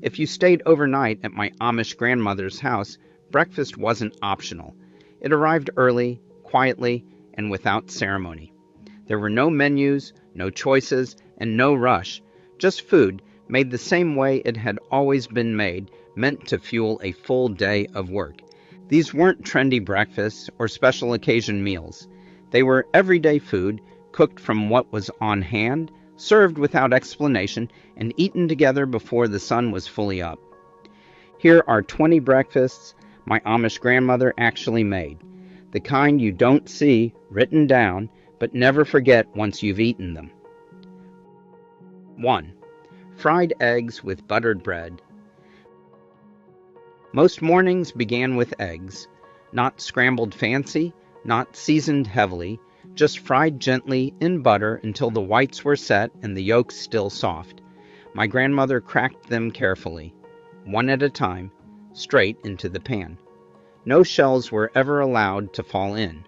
If you stayed overnight at my Amish grandmother's house, breakfast wasn't optional. It arrived early, quietly, and without ceremony. There were no menus, no choices, and no rush. Just food, made the same way it had always been made, meant to fuel a full day of work. These weren't trendy breakfasts or special occasion meals. They were everyday food, cooked from what was on hand, served without explanation, and eaten together before the sun was fully up. Here are 20 breakfasts my Amish grandmother actually made, the kind you don't see written down, but never forget once you've eaten them. 1. Fried eggs with buttered bread. Most mornings began with eggs, not scrambled fancy, not seasoned heavily, just fried gently in butter until the whites were set and the yolks still soft. My grandmother cracked them carefully, one at a time, straight into the pan. No shells were ever allowed to fall in.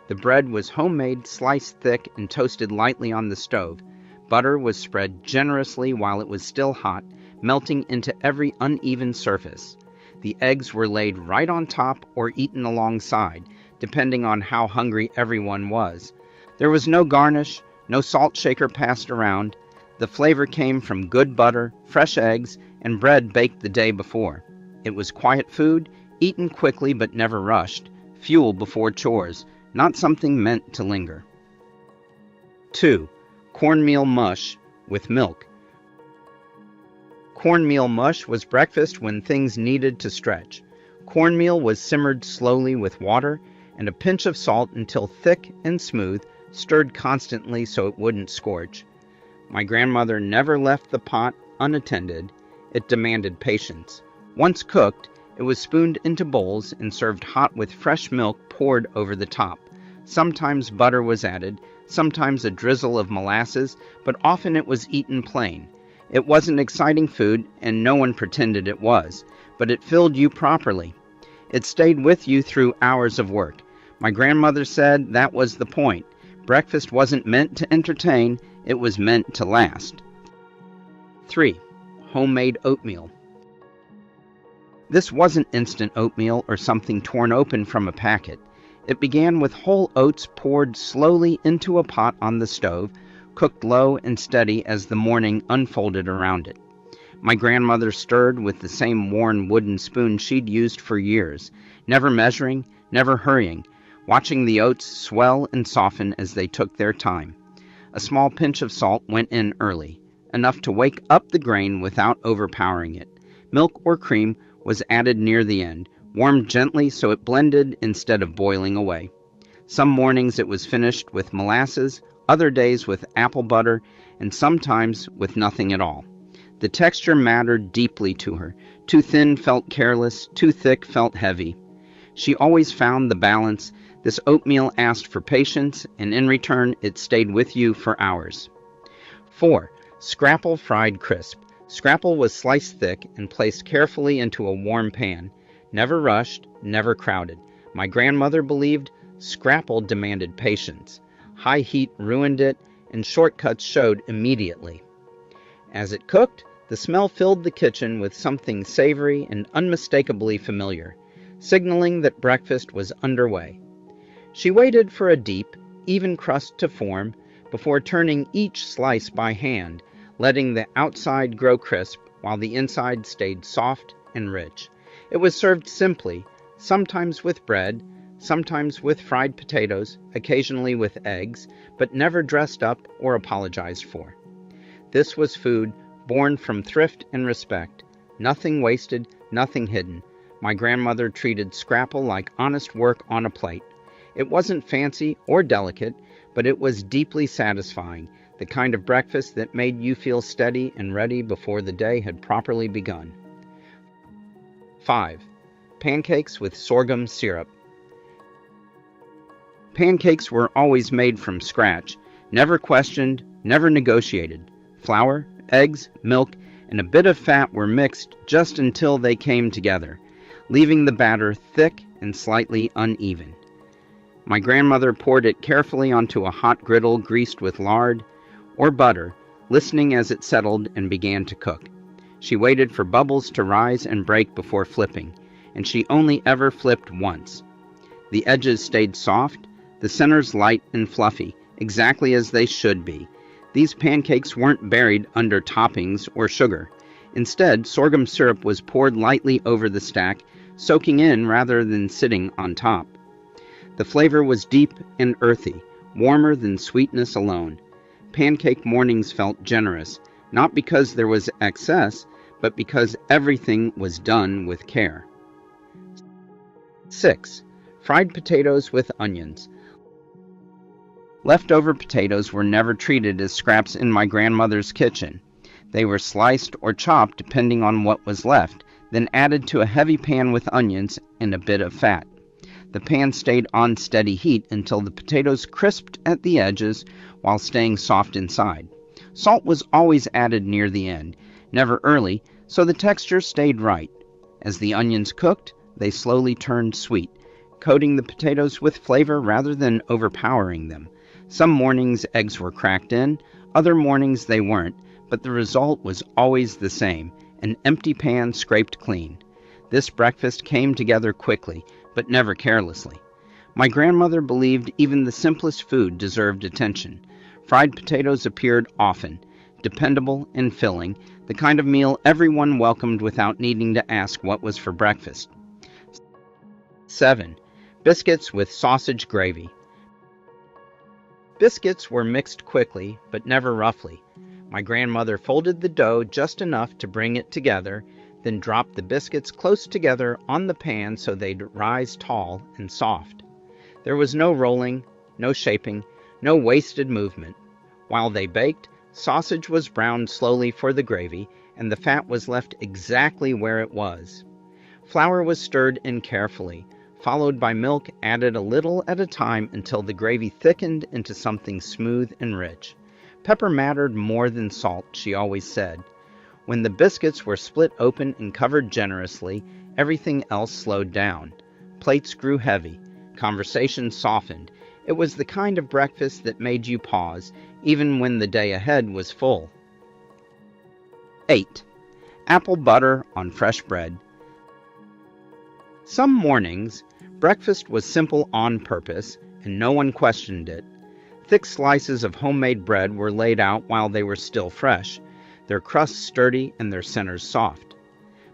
The bread was homemade, sliced thick, and toasted lightly on the stove. Butter was spread generously while it was still hot, melting into every uneven surface. The eggs were laid right on top or eaten alongside, depending on how hungry everyone was. There was no garnish, no salt shaker passed around. The flavor came from good butter, fresh eggs, and bread baked the day before. It was quiet food, eaten quickly but never rushed, fuel before chores, not something meant to linger. 2. Cornmeal mush with milk. Cornmeal mush was breakfast when things needed to stretch. Cornmeal was simmered slowly with water and a pinch of salt until thick and smooth, stirred constantly so it wouldn't scorch. My grandmother never left the pot unattended. It demanded patience. Once cooked, it was spooned into bowls and served hot with fresh milk poured over the top. Sometimes butter was added, sometimes a drizzle of molasses, but often it was eaten plain. It wasn't exciting food, and no one pretended it was, but it filled you properly. It stayed with you through hours of work. My grandmother said that was the point. Breakfast wasn't meant to entertain, it was meant to last. 3. Homemade oatmeal. This wasn't instant oatmeal or something torn open from a packet. It began with whole oats poured slowly into a pot on the stove, cooked low and steady as the morning unfolded around it. My grandmother stirred with the same worn wooden spoon she'd used for years, never measuring, never hurrying, watching the oats swell and soften as they took their time. A small pinch of salt went in early, enough to wake up the grain without overpowering it. Milk or cream was added near the end, warmed gently so it blended instead of boiling away. Some mornings it was finished with molasses, other days with apple butter, and sometimes with nothing at all. The texture mattered deeply to her. Too thin felt careless, too thick felt heavy. She always found the balance. This oatmeal asked for patience, and in return it stayed with you for hours. 4. Scrapple fried crisp. Scrapple was sliced thick and placed carefully into a warm pan. Never rushed, never crowded. My grandmother believed Scrapple demanded patience. High heat ruined it, and shortcuts showed immediately. As it cooked, the smell filled the kitchen with something savory and unmistakably familiar, signaling that breakfast was underway. She waited for a deep, even crust to form before turning each slice by hand, letting the outside grow crisp while the inside stayed soft and rich. It was served simply, sometimes with bread, sometimes with fried potatoes, occasionally with eggs, but never dressed up or apologized for. This was food born from thrift and respect. Nothing wasted, nothing hidden. My grandmother treated Scrapple like honest work on a plate. It wasn't fancy or delicate, but it was deeply satisfying, the kind of breakfast that made you feel steady and ready before the day had properly begun. 5. Pancakes with sorghum syrup. Pancakes were always made from scratch, never questioned, never negotiated. Flour, eggs, milk, and a bit of fat were mixed just until they came together, leaving the batter thick and slightly uneven. My grandmother poured it carefully onto a hot griddle greased with lard or butter, listening as it settled and began to cook. She waited for bubbles to rise and break before flipping, and she only ever flipped once. The edges stayed soft, the centers light and fluffy, exactly as they should be. These pancakes weren't buried under toppings or sugar. Instead, sorghum syrup was poured lightly over the stack, soaking in rather than sitting on top. The flavor was deep and earthy, warmer than sweetness alone. Pancake mornings felt generous, not because there was excess, but because everything was done with care. 6. Fried potatoes with onions. Leftover potatoes were never treated as scraps in my grandmother's kitchen. They were sliced or chopped depending on what was left, then added to a heavy pan with onions and a bit of fat. The pan stayed on steady heat until the potatoes crisped at the edges while staying soft inside. Salt was always added near the end, never early, so the texture stayed right. As the onions cooked, they slowly turned sweet, coating the potatoes with flavor rather than overpowering them. Some mornings eggs were cracked in, other mornings they weren't, but the result was always the same, an empty pan scraped clean. This breakfast came together quickly, but never carelessly. My grandmother believed even the simplest food deserved attention. Fried potatoes appeared often, dependable and filling, the kind of meal everyone welcomed without needing to ask what was for breakfast. 7. Biscuits with sausage gravy. Biscuits were mixed quickly, but never roughly. My grandmother folded the dough just enough to bring it together, then dropped the biscuits close together on the pan so they'd rise tall and soft. There was no rolling, no shaping, no wasted movement. While they baked, sausage was browned slowly for the gravy, and the fat was left exactly where it was. Flour was stirred in carefully, followed by milk added a little at a time until the gravy thickened into something smooth and rich. Pepper mattered more than salt, she always said. When the biscuits were split open and covered generously, everything else slowed down. Plates grew heavy. Conversation softened. It was the kind of breakfast that made you pause, even when the day ahead was full. 8. Apple butter on fresh bread. Some mornings, breakfast was simple on purpose, and no one questioned it. Thick slices of homemade bread were laid out while they were still fresh, their crusts sturdy and their centers soft.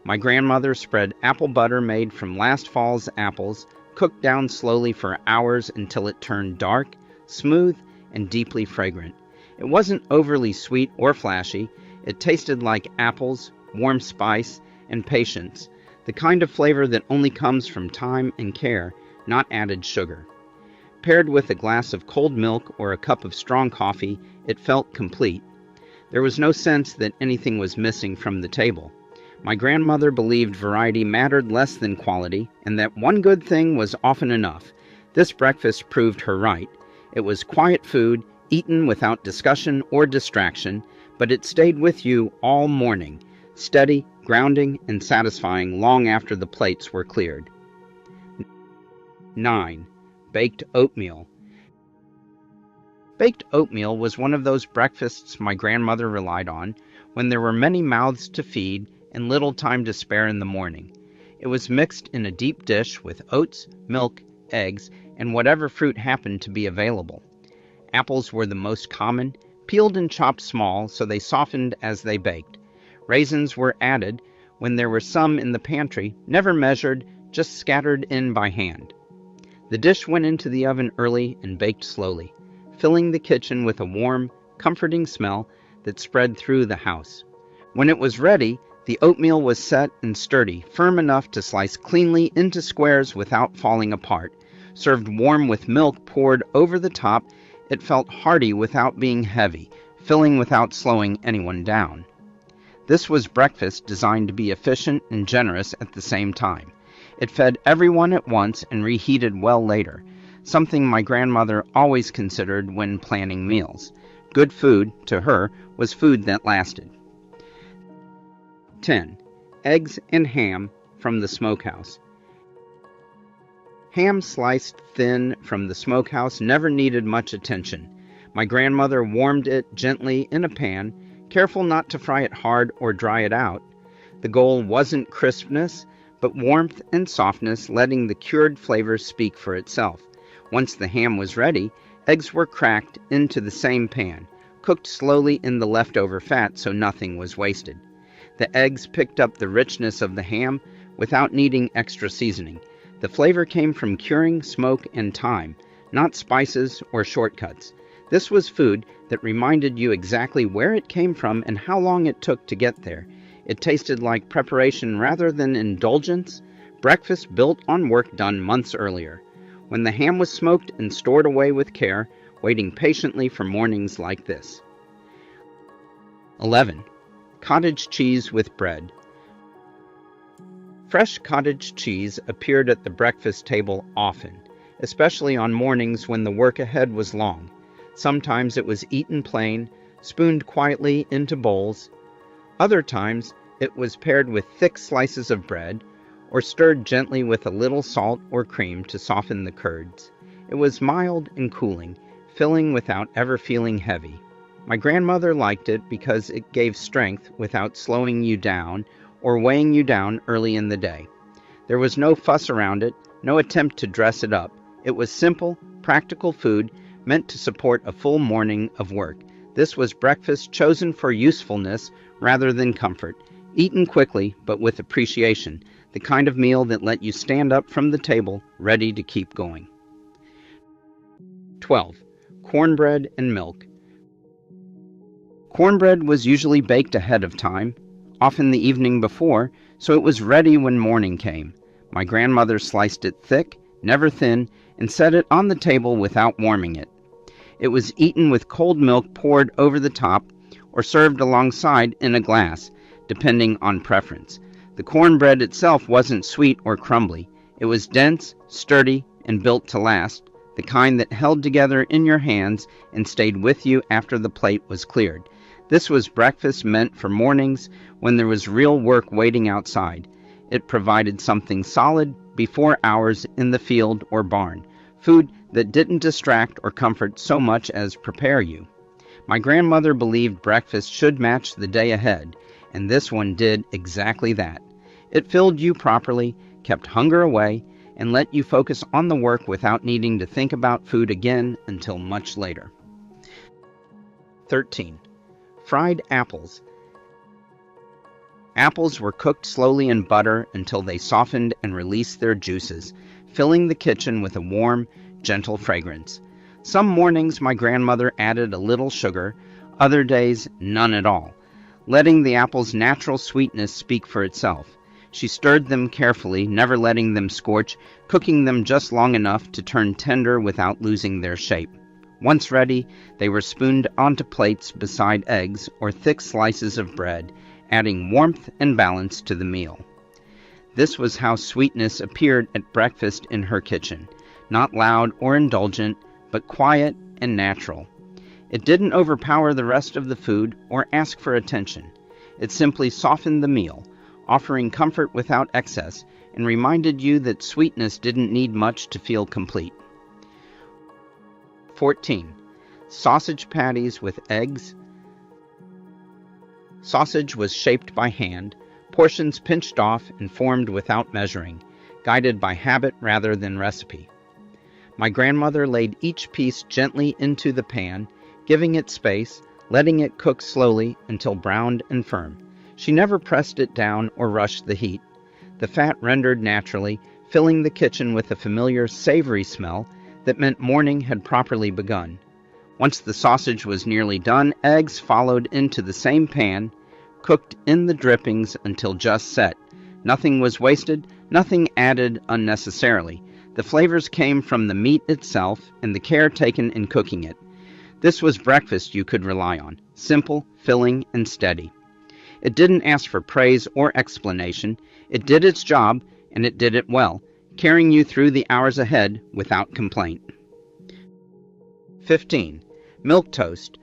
My grandmother spread apple butter made from last fall's apples, cooked down slowly for hours until it turned dark, smooth, and deeply fragrant. It wasn't overly sweet or flashy. It tasted like apples, warm spice, and patience, the kind of flavor that only comes from time and care, not added sugar. Paired with a glass of cold milk or a cup of strong coffee, it felt complete. There was no sense that anything was missing from the table. My grandmother believed variety mattered less than quality, and that one good thing was often enough. This breakfast proved her right. It was quiet food, eaten without discussion or distraction, but it stayed with you all morning, steady, grounding, and satisfying long after the plates were cleared. 9. Baked oatmeal. Baked oatmeal was one of those breakfasts my grandmother relied on when there were many mouths to feed and little time to spare in the morning. It was mixed in a deep dish with oats, milk, eggs, and whatever fruit happened to be available. Apples were the most common, peeled and chopped small so they softened as they baked. Raisins were added when there were some in the pantry, never measured, just scattered in by hand. The dish went into the oven early and baked slowly, filling the kitchen with a warm, comforting smell that spread through the house. When it was ready, the oatmeal was set and sturdy, firm enough to slice cleanly into squares without falling apart. Served warm with milk poured over the top, it felt hearty without being heavy, filling without slowing anyone down. This was breakfast designed to be efficient and generous at the same time. It fed everyone at once and reheated well later, something my grandmother always considered when planning meals. Good food, to her, was food that lasted. 10. Eggs and ham from the smokehouse. Ham sliced thin from the smokehouse never needed much attention. My grandmother warmed it gently in a pan, careful not to fry it hard or dry it out. The goal wasn't crispness, but warmth and softness, letting the cured flavor speak for itself. Once the ham was ready, eggs were cracked into the same pan, cooked slowly in the leftover fat so nothing was wasted. The eggs picked up the richness of the ham without needing extra seasoning. The flavor came from curing, smoke, and time, not spices or shortcuts. This was food that reminded you exactly where it came from and how long it took to get there. It tasted like preparation rather than indulgence, breakfast built on work done months earlier, when the ham was smoked and stored away with care, waiting patiently for mornings like this. 11. Cottage cheese with bread. Fresh cottage cheese appeared at the breakfast table often, especially on mornings when the work ahead was long. Sometimes it was eaten plain, spooned quietly into bowls. Other times it was paired with thick slices of bread, or stirred gently with a little salt or cream to soften the curds. It was mild and cooling, filling without ever feeling heavy. My grandmother liked it because it gave strength without slowing you down or weighing you down early in the day. There was no fuss around it, no attempt to dress it up. It was simple, practical food meant to support a full morning of work. This was breakfast chosen for usefulness rather than comfort, eaten quickly but with appreciation, the kind of meal that let you stand up from the table ready to keep going. 12. Cornbread and milk. Cornbread was usually baked ahead of time, often the evening before, so it was ready when morning came. My grandmother sliced it thick, never thin, and set it on the table without warming it. It was eaten with cold milk poured over the top or served alongside in a glass, depending on preference. The cornbread itself wasn't sweet or crumbly. It was dense, sturdy, and built to last, the kind that held together in your hands and stayed with you after the plate was cleared. This was breakfast meant for mornings when there was real work waiting outside. It provided something solid before hours in the field or barn, food that didn't distract or comfort so much as prepare you. My grandmother believed breakfast should match the day ahead, and this one did exactly that. It filled you properly, kept hunger away, and let you focus on the work without needing to think about food again until much later. 13. Fried apples. Apples were cooked slowly in butter until they softened and released their juices, filling the kitchen with a warm, gentle fragrance. Some mornings my grandmother added a little sugar, other days none at all, letting the apple's natural sweetness speak for itself. She stirred them carefully, never letting them scorch, cooking them just long enough to turn tender without losing their shape. Once ready, they were spooned onto plates beside eggs or thick slices of bread, adding warmth and balance to the meal. This was how sweetness appeared at breakfast in her kitchen, not loud or indulgent, but quiet and natural. It didn't overpower the rest of the food or ask for attention. It simply softened the meal, offering comfort without excess, and reminded you that sweetness didn't need much to feel complete. 14. Sausage patties with eggs. Sausage was shaped by hand, portions pinched off and formed without measuring, guided by habit rather than recipe. My grandmother laid each piece gently into the pan, giving it space, letting it cook slowly until browned and firm. She never pressed it down or rushed the heat. The fat rendered naturally, filling the kitchen with a familiar savory smell that meant morning had properly begun. Once the sausage was nearly done, eggs followed into the same pan, cooked in the drippings until just set. Nothing was wasted, nothing added unnecessarily. The flavors came from the meat itself and the care taken in cooking it. This was breakfast you could rely on, simple, filling, and steady. It didn't ask for praise or explanation. It did its job, and it did it well, carrying you through the hours ahead without complaint. 15. Milk toast.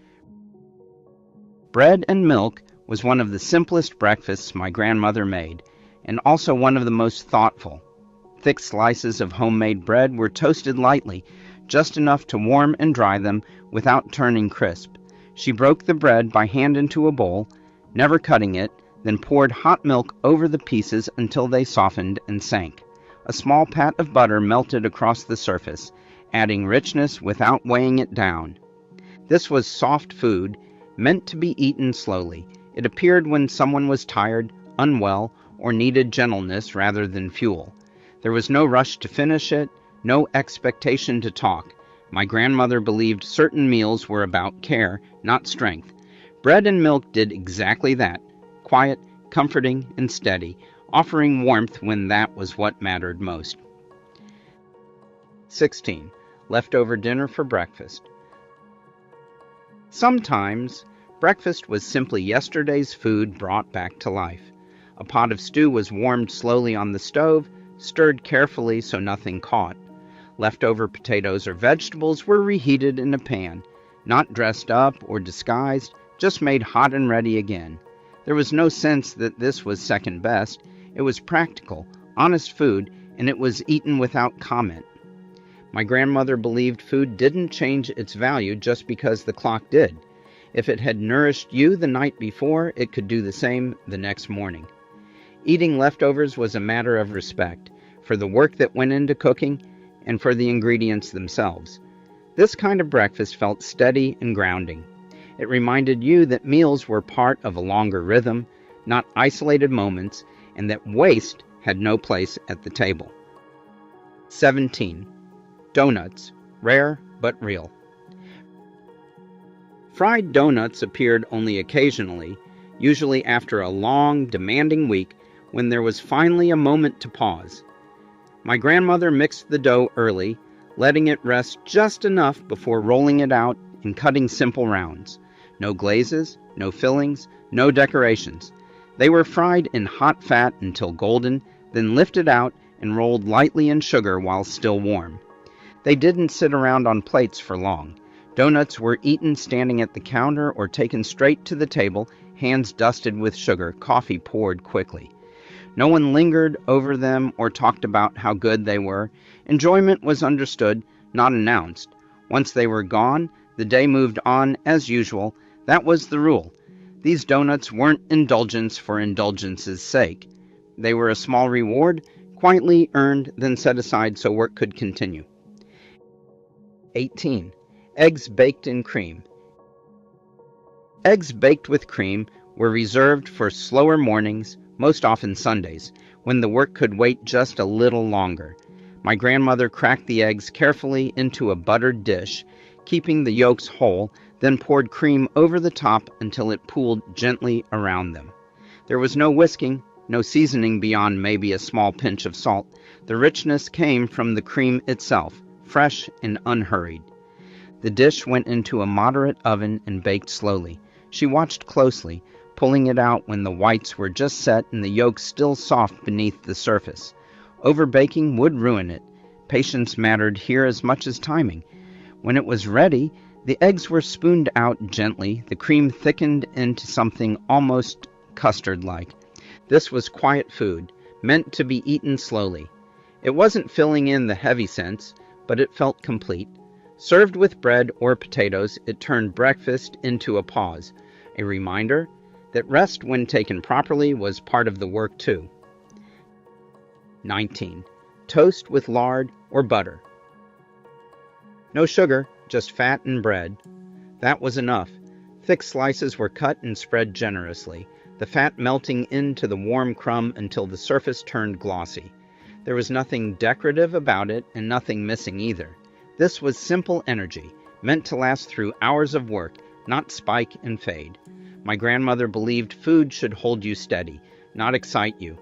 Bread and milk was one of the simplest breakfasts my grandmother made, and also one of the most thoughtful. Thick slices of homemade bread were toasted lightly, just enough to warm and dry them without turning crisp. She broke the bread by hand into a bowl, never cutting it, then poured hot milk over the pieces until they softened and sank. A small pat of butter melted across the surface, adding richness without weighing it down. This was soft food, meant to be eaten slowly. It appeared when someone was tired, unwell, or needed gentleness rather than fuel. There was no rush to finish it, no expectation to talk. My grandmother believed certain meals were about care, not strength. Bread and milk did exactly that. Quiet, comforting, and steady, offering warmth when that was what mattered most. 16. Leftover dinner for breakfast. Sometimes, breakfast was simply yesterday's food brought back to life. A pot of stew was warmed slowly on the stove, stirred carefully so nothing caught. Leftover potatoes or vegetables were reheated in a pan, not dressed up or disguised, just made hot and ready again. There was no sense that this was second best. It was practical, honest food, and it was eaten without comment. My grandmother believed food didn't change its value just because the clock did. If it had nourished you the night before, it could do the same the next morning. Eating leftovers was a matter of respect for the work that went into cooking and for the ingredients themselves. This kind of breakfast felt steady and grounding. It reminded you that meals were part of a longer rhythm, not isolated moments, and that waste had no place at the table. 17. Donuts, rare but real. Fried donuts appeared only occasionally, usually after a long, demanding week when there was finally a moment to pause. My grandmother mixed the dough early, letting it rest just enough before rolling it out and cutting simple rounds. No glazes, no fillings, no decorations. They were fried in hot fat until golden, then lifted out and rolled lightly in sugar while still warm. They didn't sit around on plates for long. Donuts were eaten standing at the counter or taken straight to the table, hands dusted with sugar, coffee poured quickly. No one lingered over them or talked about how good they were. Enjoyment was understood, not announced. Once they were gone, the day moved on as usual. That was the rule. These donuts weren't indulgence for indulgence's sake. They were a small reward, quietly earned, then set aside so work could continue. 18. Eggs baked in cream. Eggs baked with cream were reserved for slower mornings, most often Sundays, when the work could wait just a little longer. My grandmother cracked the eggs carefully into a buttered dish, keeping the yolks whole, then poured cream over the top until it pooled gently around them. There was no whisking, no seasoning beyond maybe a small pinch of salt. The richness came from the cream itself, fresh and unhurried. The dish went into a moderate oven and baked slowly. She watched closely, pulling it out when the whites were just set and the yolks still soft beneath the surface. Overbaking would ruin it. Patience mattered here as much as timing. When it was ready, the eggs were spooned out gently, the cream thickened into something almost custard-like. This was quiet food, meant to be eaten slowly. It wasn't filling in the heavy sense, but it felt complete. Served with bread or potatoes, it turned breakfast into a pause, a reminder that rest when taken properly was part of the work too. 19. Toast with lard or butter. No sugar, just fat and bread. That was enough. Thick slices were cut and spread generously, the fat melting into the warm crumb until the surface turned glossy. There was nothing decorative about it and nothing missing either. This was simple energy, meant to last through hours of work, not spike and fade. My grandmother believed food should hold you steady, not excite you.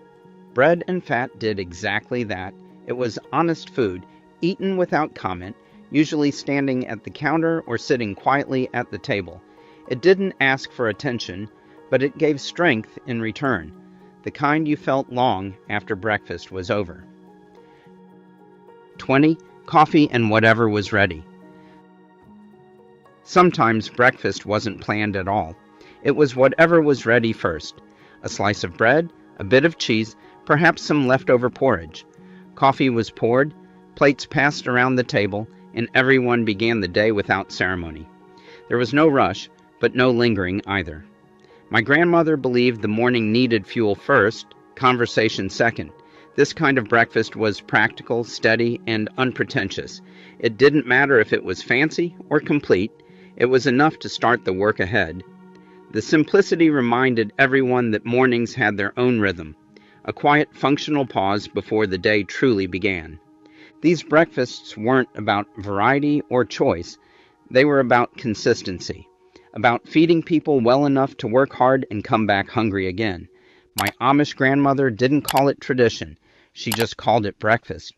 Bread and fat did exactly that. It was honest food, eaten without comment, usually standing at the counter or sitting quietly at the table. It didn't ask for attention, but it gave strength in return, the kind you felt long after breakfast was over. 20. Coffee and whatever was ready. Sometimes breakfast wasn't planned at all. It was whatever was ready first. A slice of bread, a bit of cheese, perhaps some leftover porridge. Coffee was poured, plates passed around the table, and everyone began the day without ceremony. There was no rush, but no lingering either. My grandmother believed the morning needed fuel first, conversation second. This kind of breakfast was practical, steady, and unpretentious. It didn't matter if it was fancy or complete. It was enough to start the work ahead. The simplicity reminded everyone that mornings had their own rhythm, a quiet, functional pause before the day truly began. These breakfasts weren't about variety or choice. They were about consistency, about feeding people well enough to work hard and come back hungry again. My Amish grandmother didn't call it tradition. She just called it breakfast.